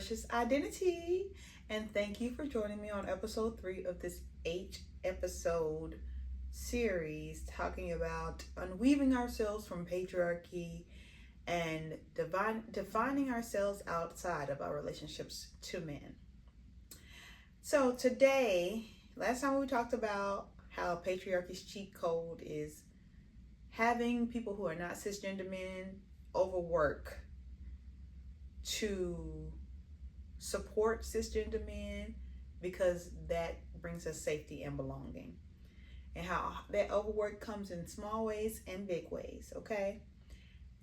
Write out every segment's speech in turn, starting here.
precious identity. And thank you for joining me on episode 3 of this 8 episode series talking about unweaving ourselves from patriarchy and defining ourselves outside of our relationships to men. So today, last time we talked about how patriarchy's cheat code is having people who are not cisgender men overwork to support cisgender men because that brings us safety and belonging, and how that overwork comes in small ways and big ways, okay?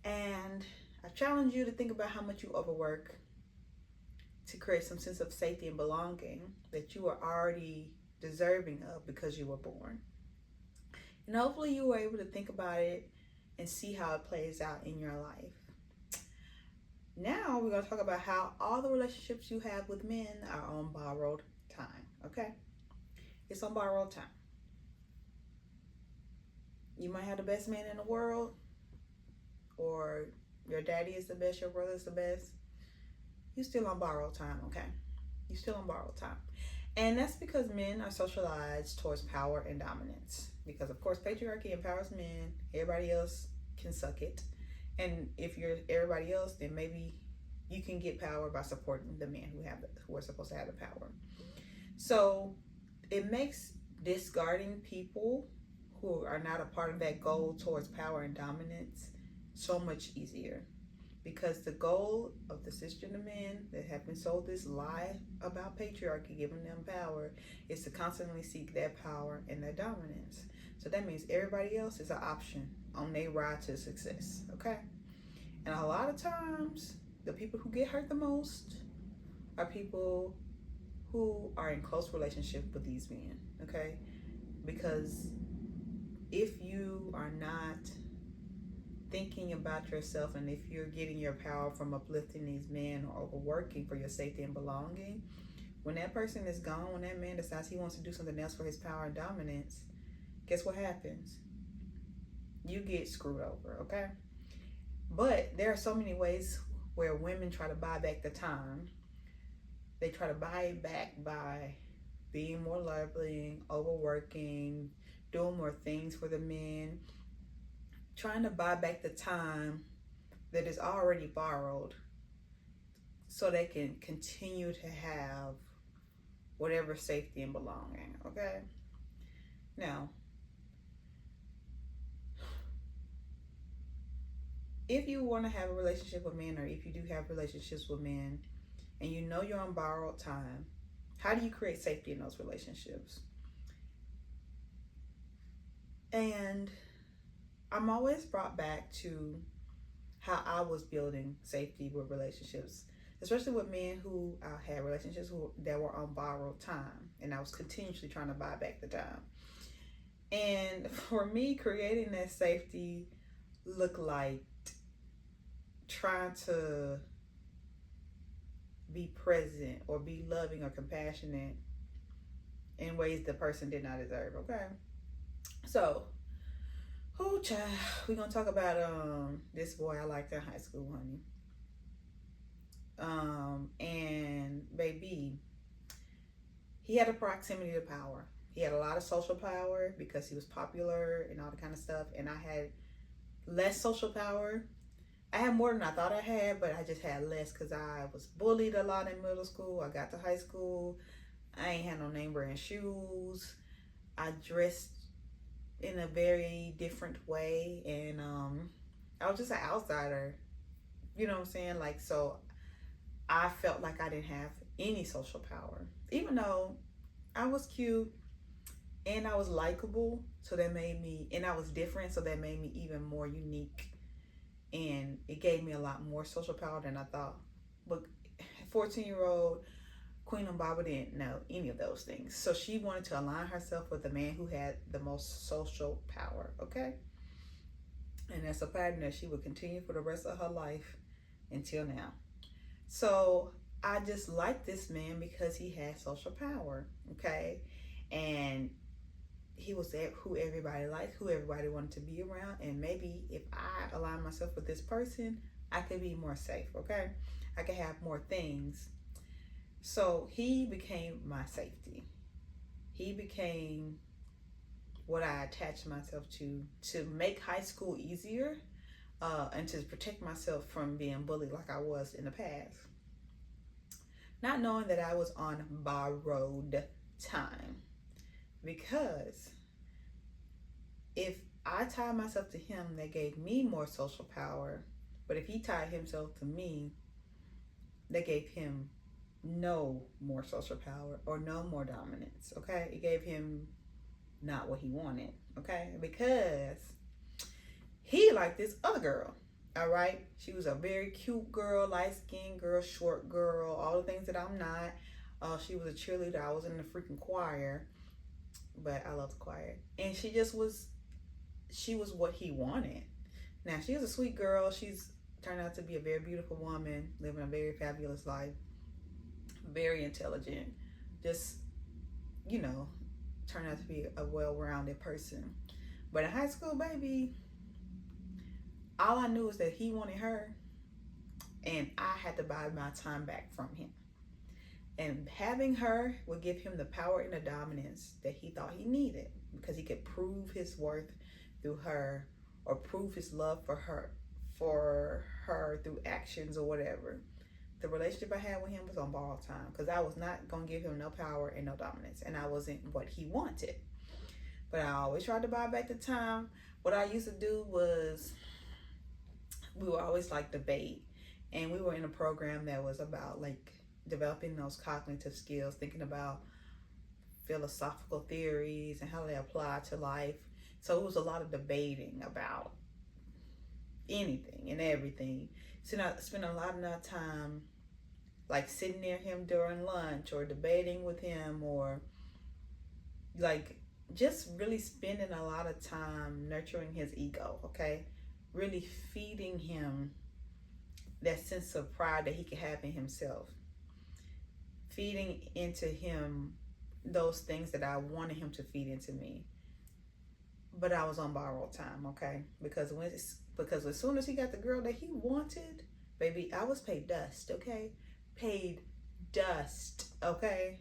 And I challenge you to think about how much you overwork to create some sense of safety and belonging that you are already deserving of because you were born. And hopefully you were able to think about it and see how it plays out in your life. Now we're going to talk about how all the relationships you have with men are on borrowed time, okay? It's on borrowed time. You might have the best man in the world, or your daddy is the best, your brother is the best. You're still on borrowed time, okay? You're still on borrowed time. And that's because men are socialized towards power and dominance. Because of course patriarchy empowers men, everybody else can suck it. And if you're everybody else, then maybe you can get power by supporting the men who are supposed to have the power. So it makes discarding people who are not a part of that goal towards power and dominance so much easier. Because the goal of the cisgender men that have been sold this lie about patriarchy giving them power is to constantly seek that power and that dominance. So that means everybody else is an option on their ride to success, okay? And a lot of times, the people who get hurt the most are people who are in close relationship with these men, okay? Because if you are not thinking about yourself, and if you're getting your power from uplifting these men or overworking for your safety and belonging, when that person is gone, when that man decides he wants to do something else for his power and dominance, guess what happens? You get screwed over, okay? But there are so many ways where women try to buy back the time. They try to buy it back by being more loving, overworking, doing more things for the men, trying to buy back the time that is already borrowed so they can continue to have whatever safety and belonging, okay? Now, if you want to have a relationship with men, or if you do have relationships with men and you know you're on borrowed time, how do you create safety in those relationships? And I'm always brought back to how I was building safety with relationships, especially with men who I had relationships that were on borrowed time, and I was continuously trying to buy back the time. And for me, creating that safety looked like trying to be present or be loving or compassionate in ways the person did not deserve, okay? So, oh child, we're gonna talk about this boy I liked in high school, honey. And baby, he had a proximity to power. He had a lot of social power because he was popular and all that kind of stuff. And I had less social power. I had more than I thought I had, but I just had less because I was bullied a lot in middle school. I got to high school, I ain't had no name brand shoes. I dressed in a very different way, and I was just an outsider, you know what I'm saying? Like, so I felt like I didn't have any social power, even though I was cute and I was likable, so that made me, and I was different, so that made me even more unique, and it gave me a lot more social power than I thought. But 14-year-old Queen Ombaba didn't know any of those things. So she wanted to align herself with the man who had the most social power, okay? And that's a pattern that she would continue for the rest of her life until now. So I just liked this man because he had social power, okay? And he was who everybody liked, who everybody wanted to be around. And maybe if I align myself with this person, I could be more safe, okay? I could have more things So he became my safety. He became what I attached myself to make high school easier, and to protect myself from being bullied like I was in the past. Not knowing that I was on borrowed time. Because if I tied myself to him, that gave me more social power. But if he tied himself to me, that gave him no more social power or no more dominance. Okay? It gave him not what he wanted. Okay? Because he liked this other girl. All right? She was a very cute girl, light skinned girl, short girl, all the things that I'm not. She was a cheerleader. I was in the freaking choir. But I love the choir. And she was what he wanted. Now, she was a sweet girl. She's turned out to be a very beautiful woman, living a very fabulous life, very intelligent, just, turned out to be a well-rounded person. But in high school, baby, all I knew was that he wanted her, and I had to buy my time back from him. And having her would give him the power and the dominance that he thought he needed, because he could prove his worth through her, or prove his love for her through actions or whatever. The relationship I had with him was on borrowed time, because I was not going to give him no power and no dominance, and I wasn't what he wanted. But I always tried to buy back the time. What I used to do was, we would always like debate, and we were in a program that was about like developing those cognitive skills, thinking about philosophical theories and how they apply to life. So it was a lot of debating about anything and everything. So I spent a lot of time like sitting near him during lunch, or debating with him, or like just really spending a lot of time nurturing his ego, okay? Really feeding him that sense of pride that he could have in himself. Feeding into him those things that I wanted him to feed into me. But I was on borrowed time, okay? Because as soon as he got the girl that he wanted, baby, I was paid dust, okay? Paid dust, okay?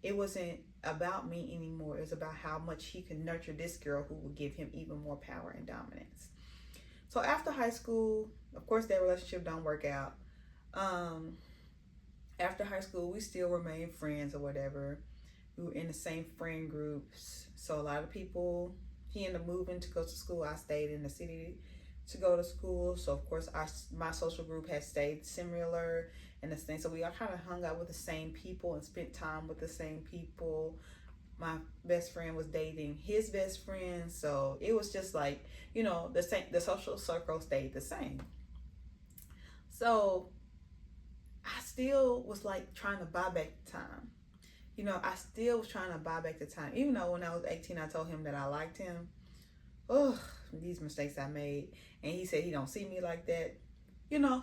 It wasn't about me anymore. It was about how much he could nurture this girl who would give him even more power and dominance. So after high school, of course, that relationship don't work out. After high school, we still remained friends or whatever. We were in the same friend groups. So a lot of people, he ended up moving to go to school. I stayed in the city to go to school. So of course, my social group had stayed similar and the same. So we all kind of hung out with the same people and spent time with the same people. My best friend was dating his best friend. So it was just like, the social circle stayed the same. So I still was like trying to buy back the time. I still was trying to buy back the time. Even though when I was 18, I told him that I liked him. Oh, these mistakes I made. And he said he don't see me like that.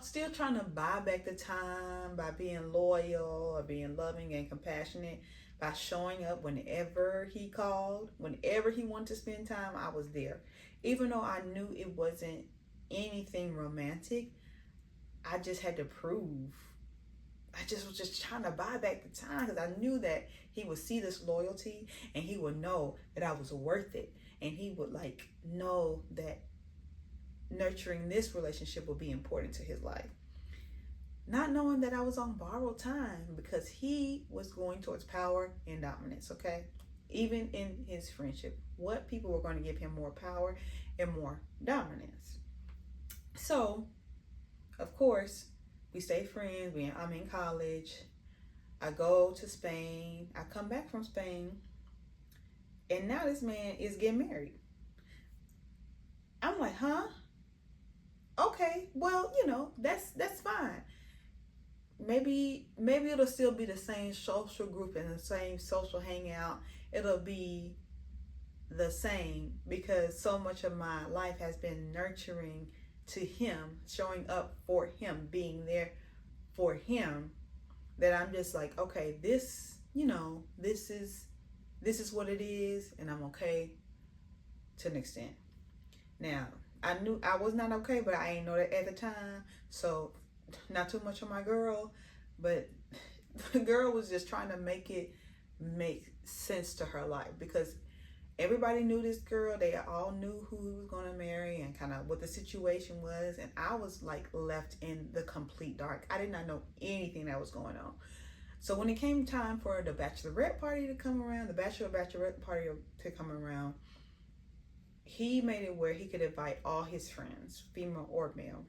Still trying to buy back the time by being loyal, or being loving and compassionate, by showing up whenever he called, whenever he wanted to spend time, I was there. Even though I knew it wasn't anything romantic, I just had to prove. I just was just trying to buy back the time, because I knew that he would see this loyalty and he would know that I was worth it. And he would know that nurturing this relationship would be important to his life. Not knowing that I was on borrowed time, because he was going towards power and dominance, okay? Even in his friendship, what people were going to give him more power and more dominance. So, of course, we stay friends. I'm in college. I go to Spain. I come back from Spain. And now this man is getting married. I'm like, huh? Okay, well, that's fine. Maybe it'll still be the same social group and the same social hangout. It'll be the same, because so much of my life has been nurturing to him, showing up for him, being there for him, that I'm just like, okay, this is what it is, and I'm okay to an extent. Now, I knew I was not okay, but I ain't know that at the time, so not too much on my girl, but The girl was just trying to make it make sense to her life, because everybody knew this girl. They all knew who he was going to marry and kind of what the situation was. And I was like left in the complete dark. I did not know anything that was going on. So when it came time for the bachelorette party to come around, the bachelorette party to come around, he made it where he could invite all his friends, female or male.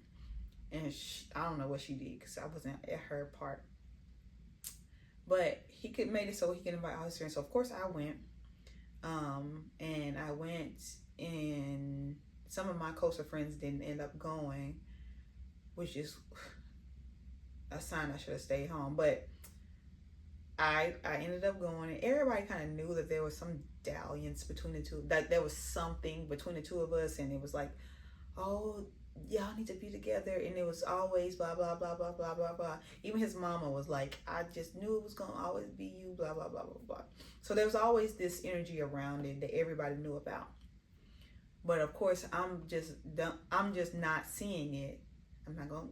And I don't know what she did because I wasn't at her part. But he could make it so he could invite all his friends. So of course I went. And I went, and some of my closer friends didn't end up going, which is a sign I should have stayed home. But I ended up going, and everybody kind of knew that there was some dalliance between the two, that there was something between the two of us, and it was like, oh, y'all need to be together. And it was always blah blah blah blah blah blah blah. Even his mama was like, I just knew it was gonna always be you, blah blah blah blah blah. So there was always this energy around it that everybody knew about. But of course, I'm just not seeing it.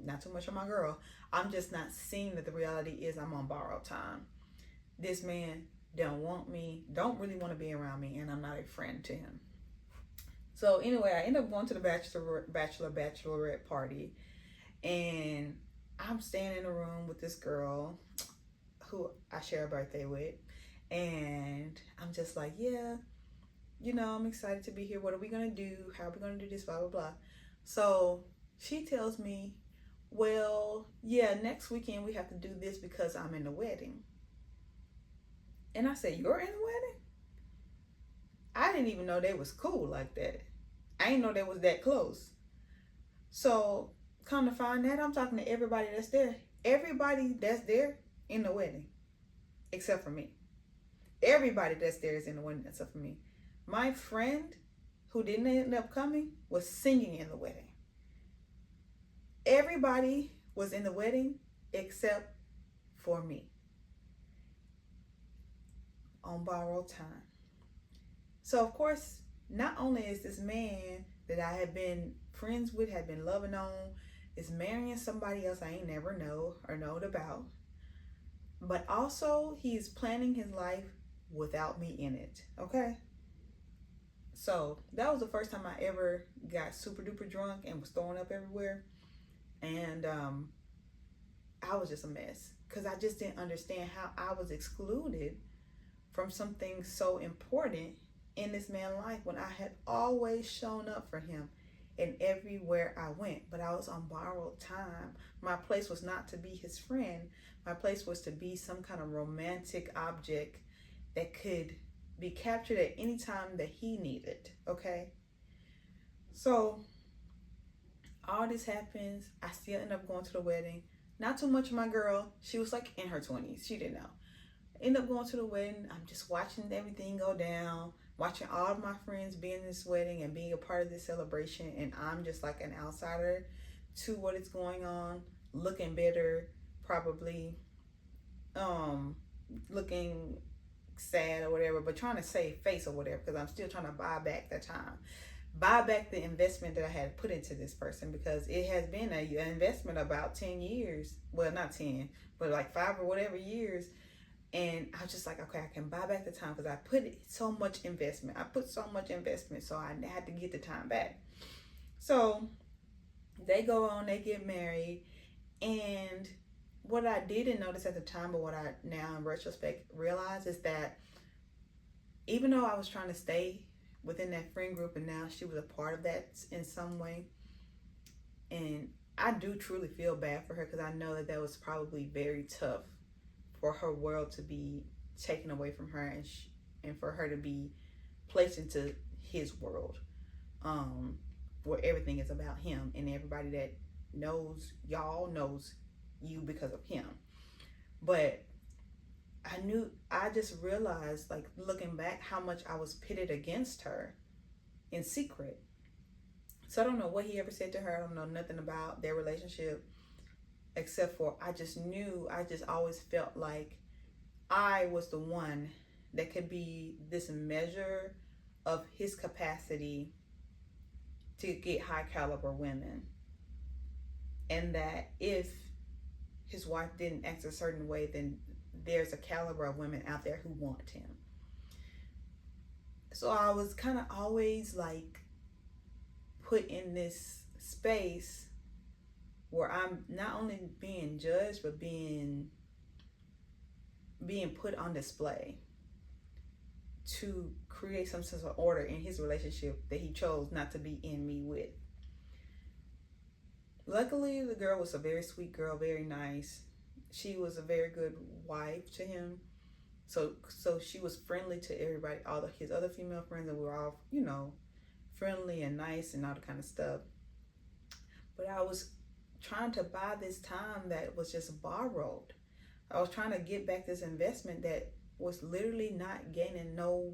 Not too much on my girl. I'm just not seeing that the reality is I'm on borrowed time. This man don't want me, don't really want to be around me, and I'm not a friend to him. So anyway, I ended up going to the bachelorette party, and I'm staying in a room with this girl who I share a birthday with, and I'm just like, yeah, I'm excited to be here. What are we gonna do? How are we gonna do this? Blah blah blah. So she tells me, well, yeah, next weekend we have to do this because I'm in the wedding. And I said, you're in the wedding? I didn't even know they was cool like that. I didn't know they was that close. So come to find out, I'm talking to everybody that's there. Everybody that's there in the wedding, except for me. Everybody that's there is in the wedding except for me. My friend who didn't end up coming was singing in the wedding. Everybody was in the wedding except for me. On borrowed time. So of course, not only is this man that I had been friends with, had been loving on, is marrying somebody else I ain't never known about, but also he's planning his life without me in it. Okay. So that was the first time I ever got super duper drunk and was throwing up everywhere. And I was just a mess because I just didn't understand how I was excluded from something so important in this man's life when I had always shown up for him in everywhere I went. But I was on borrowed time. My place was not to be his friend. My place was to be some kind of romantic object that could be captured at any time that he needed. Okay. So all this happens. I still end up going to the wedding. Not too much of my girl. She was like in her 20s. She didn't know. End up going to the wedding. I'm just watching everything go down, watching all of my friends be in this wedding and being a part of this celebration, and I'm just like an outsider to what is going on, looking bitter, probably looking sad or whatever, but trying to save face or whatever, because I'm still trying to buy back the time, buy back the investment that I had put into this person, because it has been an investment about 10 years. Well, not 10, but like 5 or whatever years. And I was just like, okay, I can buy back the time because I put so much investment. So I had to get the time back. So they go on, they get married. And what I didn't notice at the time, but what I now in retrospect realize is that even though I was trying to stay within that friend group, and now she was a part of that in some way, and I do truly feel bad for her because I know that was probably very tough for her world to be taken away from her, and for her to be placed into his world, where everything is about him, and everybody that knows y'all knows you because of him. But I just realized, like, looking back, how much I was pitted against her in secret. So I don't know what he ever said to her. I don't know nothing about their relationship, except for I just always felt like I was the one that could be this measure of his capacity to get high caliber women. And that if his wife didn't act a certain way, then there's a caliber of women out there who want him. So I was kind of always like put in this space where I'm not only being judged, but being put on display to create some sense of order in his relationship that he chose not to be in me with. Luckily, the girl was a very sweet girl, very nice. She was a very good wife to him. So she was friendly to everybody, all of his other female friends, and we were all, friendly and nice and all that kind of stuff. But I was trying to buy this time that was just borrowed. I was trying to get back this investment that was literally not gaining no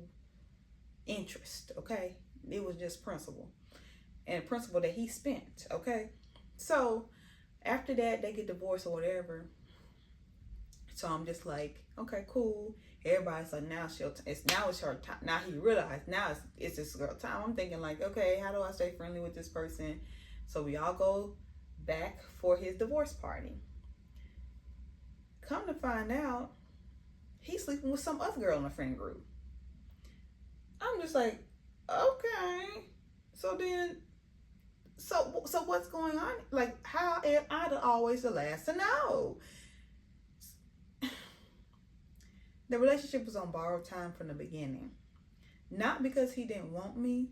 interest, okay? It was just principal. And principal that he spent, okay? So after that, they get divorced or whatever. So I'm just like, okay, cool. Everybody's like, now it's her time. Now he realized, now it's this girl time. I'm thinking like, okay, how do I stay friendly with this person? So we all go back for his divorce party. Come to find out, he's sleeping with some other girl in the friend group. I'm just like, okay. So what's going on? Like, how am I always the last to know? The relationship was on borrowed time from the beginning. Not because he didn't want me,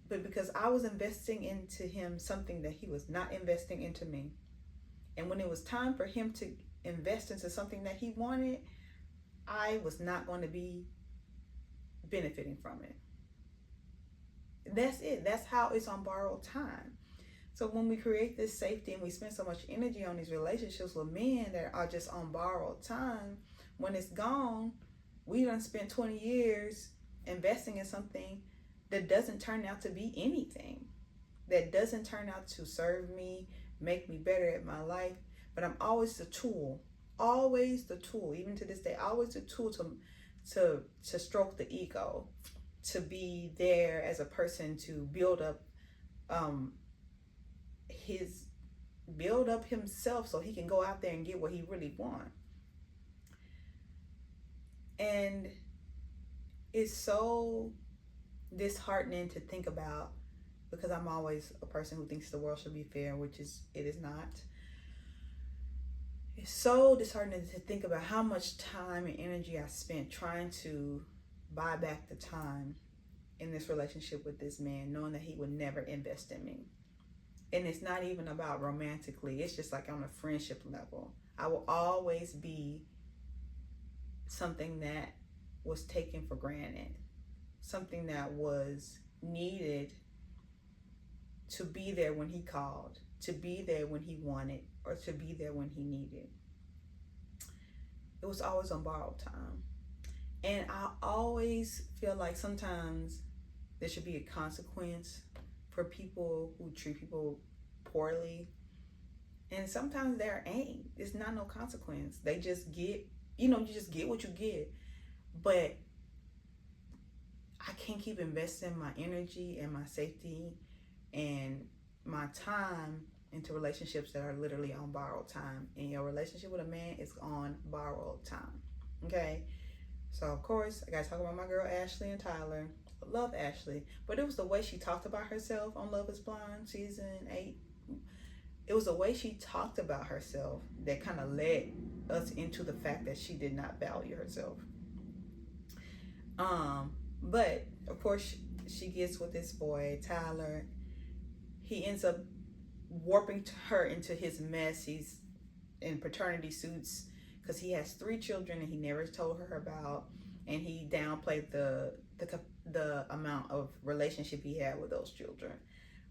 but because I was investing into him something that he was not investing into me. And when it was time for him to invest into something that he wanted, I was not going to be benefiting from it. That's it. That's how it's on borrowed time. So when we create this safety and we spend so much energy on these relationships with men that are just on borrowed time, when it's gone, we done spent 20 years investing in something that doesn't turn out to be anything, that doesn't turn out to serve me, make me better at my life. But I'm always the tool, even to this day, always the tool to stroke the ego, to be there as a person to build up himself so he can go out there and get what he really wants. And it's so disheartening to think about, because I'm always a person who thinks the world should be fair, which it is not. It's so disheartening to think about how much time and energy I spent trying to buy back the time in this relationship with this man, knowing that he would never invest in me. And it's not even about romantically, it's just like on a friendship level. I will always be something that was taken for granted, something that was needed to be there when he called, to be there when he wanted, or to be there when he needed. It was always on borrowed time. And I always feel like sometimes there should be a consequence for people who treat people poorly. And sometimes there ain't. It's not no consequence. They just get, you just get what you get. But I can't keep investing my energy and my safety and my time into relationships that are literally on borrowed time. And your relationship with a man is on borrowed time. Okay? So of course, I gotta talk about my girl Ashley and Tyler. I love Ashley, but it was the way she talked about herself on Love is Blind season 8. It was the way she talked about herself that kind of led us into the fact that she did not value herself. But of course she gets with this boy Tyler. He ends up warping her into his mess. He's in paternity suits because he has 3 children and he never told her about, and he downplayed the amount of relationship he had with those children.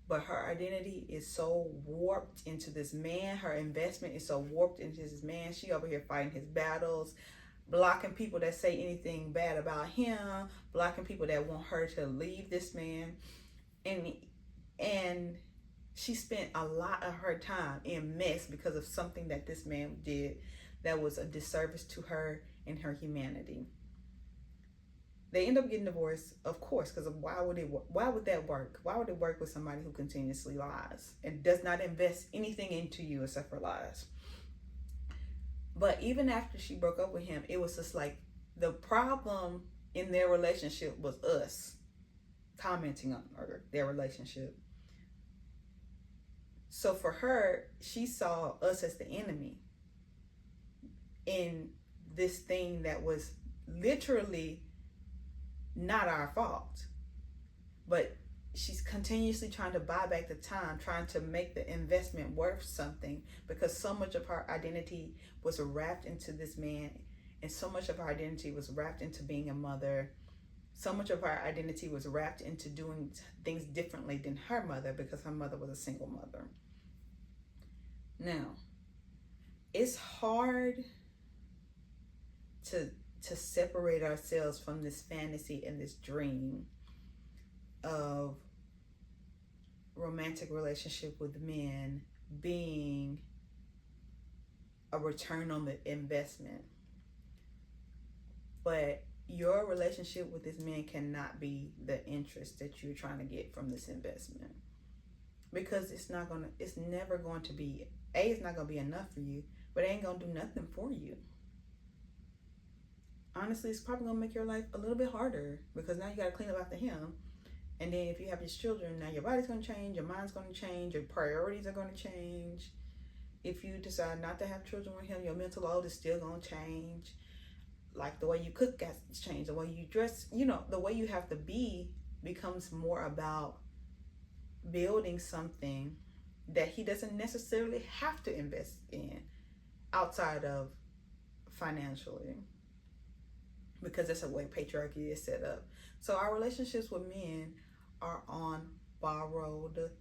But her identity is so warped into this man. Her investment is so warped into this man. She over here fighting his battles, blocking people that say anything bad about him, blocking people that want her to leave this man. And she spent a lot of her time in mess because of something that this man did that was a disservice to her and her humanity. They end up getting divorced, of course, because why would that work? Why would it work with somebody who continuously lies and does not invest anything into you except for lies? But even after she broke up with him, it was just like the problem in their relationship was us commenting on their relationship. So for her, she saw us as the enemy in this thing that was literally not our fault. But she's continuously trying to buy back the time, trying to make the investment worth something, because so much of her identity was wrapped into this man, and so much of her identity was wrapped into being a mother. So much of her identity was wrapped into doing things differently than her mother, because her mother was a single mother. Now, it's hard to separate ourselves from this fantasy and this dream of romantic relationship with men being a return on the investment. But your relationship with this man cannot be the interest that you're trying to get from this investment, because it's never going to be, it's not going to be enough for you, but it ain't going to do nothing for you. Honestly, it's probably going to make your life a little bit harder, because now you got to clean up after him. And then if you have these children, now your body's going to change, your mind's going to change, your priorities are going to change. If you decide not to have children with him, your mental load is still going to change. Like the way you cook has to change, the way you dress, the way you have to be becomes more about building something that he doesn't necessarily have to invest in outside of financially, because that's the way patriarchy is set up. So our relationships with men are on borrowed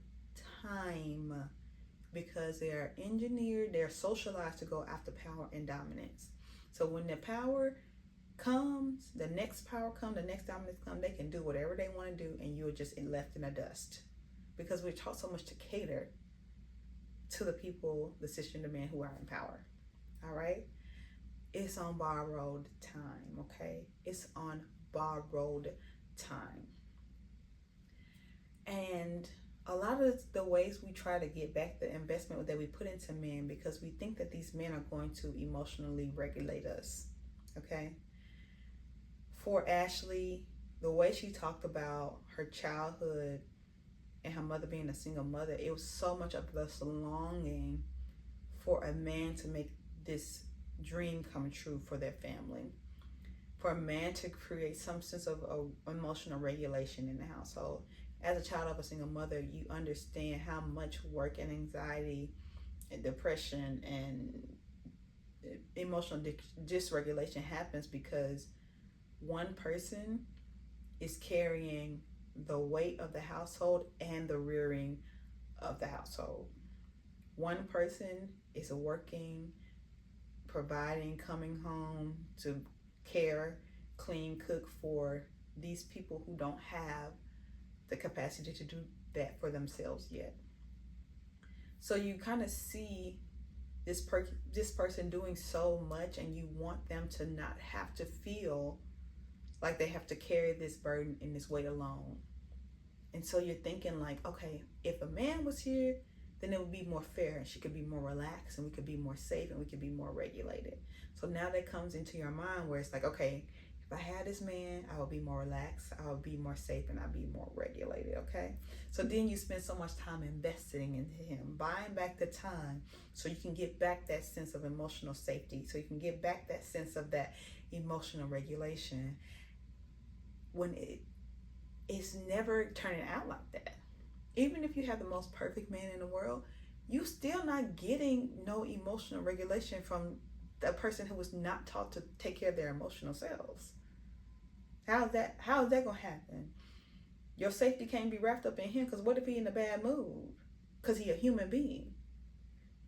time, because they're engineered, they're socialized to go after power and dominance. So when the power comes, the next power comes, the next dominance comes, they can do whatever they want to do, and you're just left in the dust, because we're taught so much to cater to the people, the cisgender men who are in power. All right? It's on borrowed time, okay? It's on borrowed time. And a lot of the ways we try to get back the investment that we put into men, because we think that these men are going to emotionally regulate us, okay? For Ashley, the way she talked about her childhood and her mother being a single mother, it was so much of this longing for a man to make this dream come true for their family, for a man to create some sense of emotional regulation in the household. As a child of a single mother, you understand how much work and anxiety and depression and emotional dysregulation happens, because one person is carrying the weight of the household and the rearing of the household. One person is working, providing, coming home to care, clean, cook for these people who don't have the capacity to do that for themselves yet. So you kind of see this person doing so much, and you want them to not have to feel like they have to carry this burden and this weight alone. And so you're thinking like, okay, if a man was here, then it would be more fair, and she could be more relaxed, and we could be more safe, and we could be more regulated. So now that comes into your mind where it's like, okay, if I had this man, I would be more relaxed, I would be more safe, and I'd be more regulated, okay? So then you spend so much time investing into him, buying back the time, so you can get back that sense of emotional safety, so you can get back that sense of that emotional regulation, when it's never turning out like that. Even if you have the most perfect man in the world, you still not getting no emotional regulation from a person who was not taught to take care of their emotional selves. How is that gonna happen? Your safety can't be wrapped up in him, because what if he in a bad mood? Because he a human being.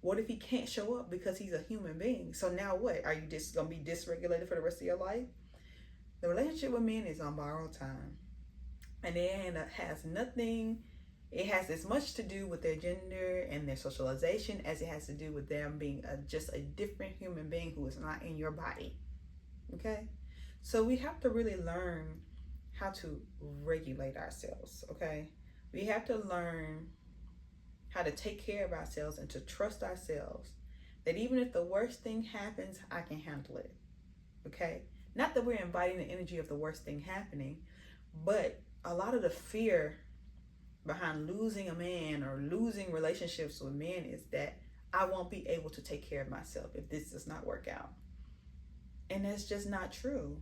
What if he can't show up because he's a human being? So now what? Are you just gonna be dysregulated for the rest of your life? The relationship with men is on borrowed time. And it has as much to do with their gender and their socialization as it has to do with them being just a different human being who is not in your body. Okay? So we have to really learn how to regulate ourselves, okay? We have to learn how to take care of ourselves and to trust ourselves, That even if the worst thing happens, I can handle it. Okay? Not that we're inviting the energy of the worst thing happening, but a lot of the fear behind losing a man or losing relationships with men is that I won't be able to take care of myself if this does not work out. And that's just not true.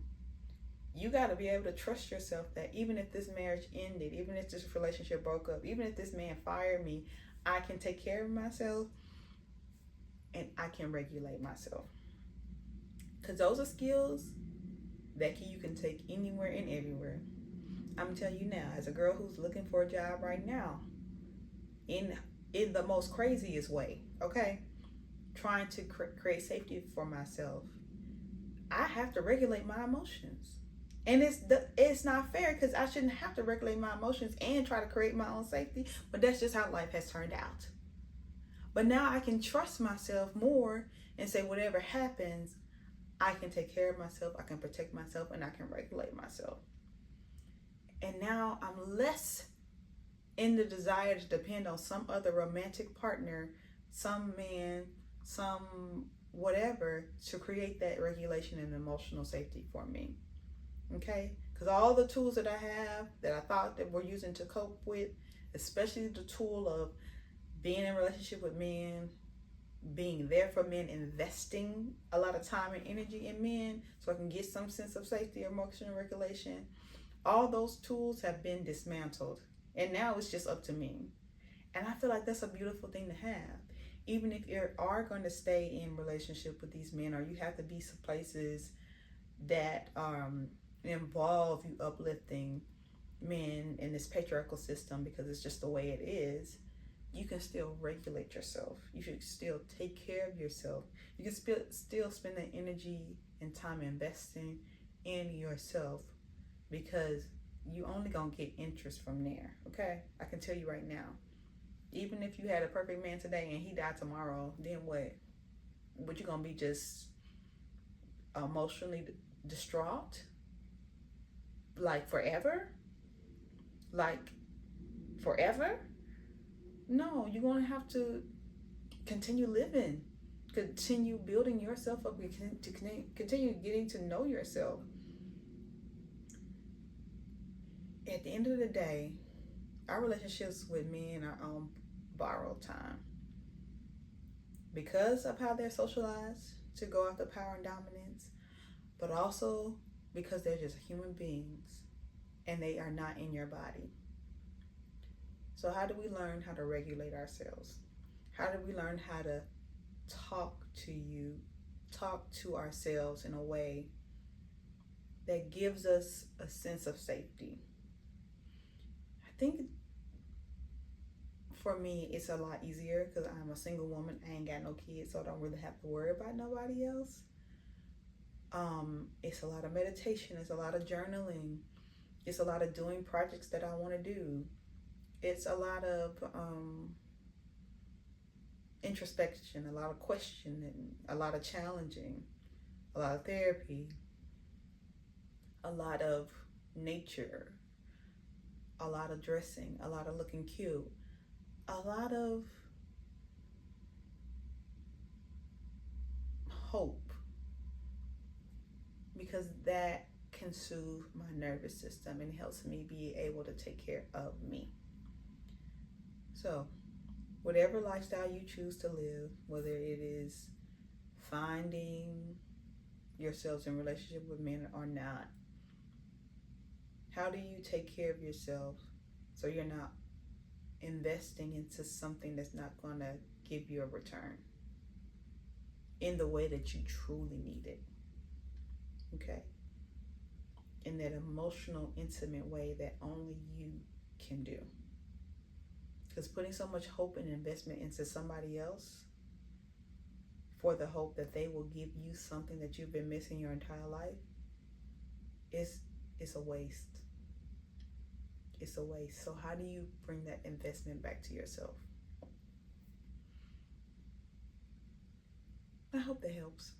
You got to be able to trust yourself that even if this marriage ended, even if this relationship broke up, even if this man fired me, I can take care of myself and I can regulate myself. Because those are skills that you can take anywhere and everywhere. I'm telling you now, as a girl who's looking for a job right now, in the most craziest way, okay, trying to create safety for myself, I have to regulate my emotions. And it's not fair because I shouldn't have to regulate my emotions and try to create my own safety, but that's just how life has turned out. But now I can trust myself more and say whatever happens, I can take care of myself, I can protect myself, and I can regulate myself. And now I'm less in the desire to depend on some other romantic partner, some man, some whatever, to create that regulation and emotional safety for me. Okay? Because all the tools that I have that I thought that we're using to cope with, especially the tool of being in a relationship with men, being there for men, investing a lot of time and energy in men so I can get some sense of safety, emotional regulation, all those tools have been dismantled. And now it's just up to me. And I feel like that's a beautiful thing to have. Even if you are going to stay in relationship with these men, or you have to be some places that involve you uplifting men in this patriarchal system because it's just the way it is, you can still regulate yourself. You should still take care of yourself. You can still spend the energy and time investing in yourself because you only gonna get interest from there. Okay, I can tell you right now. Even if you had a perfect man today and he died tomorrow, then what? What, you gonna be just emotionally distraught? Like forever? Like forever? No, you're gonna have to continue living, continue building yourself up, to continue getting to know yourself. At the end of the day, our relationships with men are on borrowed time because of how they're socialized to go after power and dominance, but also because they're just human beings and they are not in your body. So how do we learn how to regulate ourselves? How do we learn how to talk to ourselves in a way that gives us a sense of safety? I think for me, it's a lot easier because I'm a single woman. I ain't got no kids, so I don't really have to worry about nobody else. It's a lot of meditation. It's a lot of journaling. It's a lot of doing projects that I want to do. It's a lot of introspection, a lot of questioning, a lot of challenging, a lot of therapy, a lot of nature, a lot of dressing, a lot of looking cute, a lot of hope, because that can soothe my nervous system and helps me be able to take care of me. So whatever lifestyle you choose to live, whether it is finding yourselves in relationship with men or not, how do you take care of yourself so you're not investing into something that's not going to give you a return in the way that you truly need it? Okay? In that emotional, intimate way that only you can do. Because putting so much hope and investment into somebody else for the hope that they will give you something that you've been missing your entire life is a waste. It's a waste. So how do you bring that investment back to yourself? I hope that helps.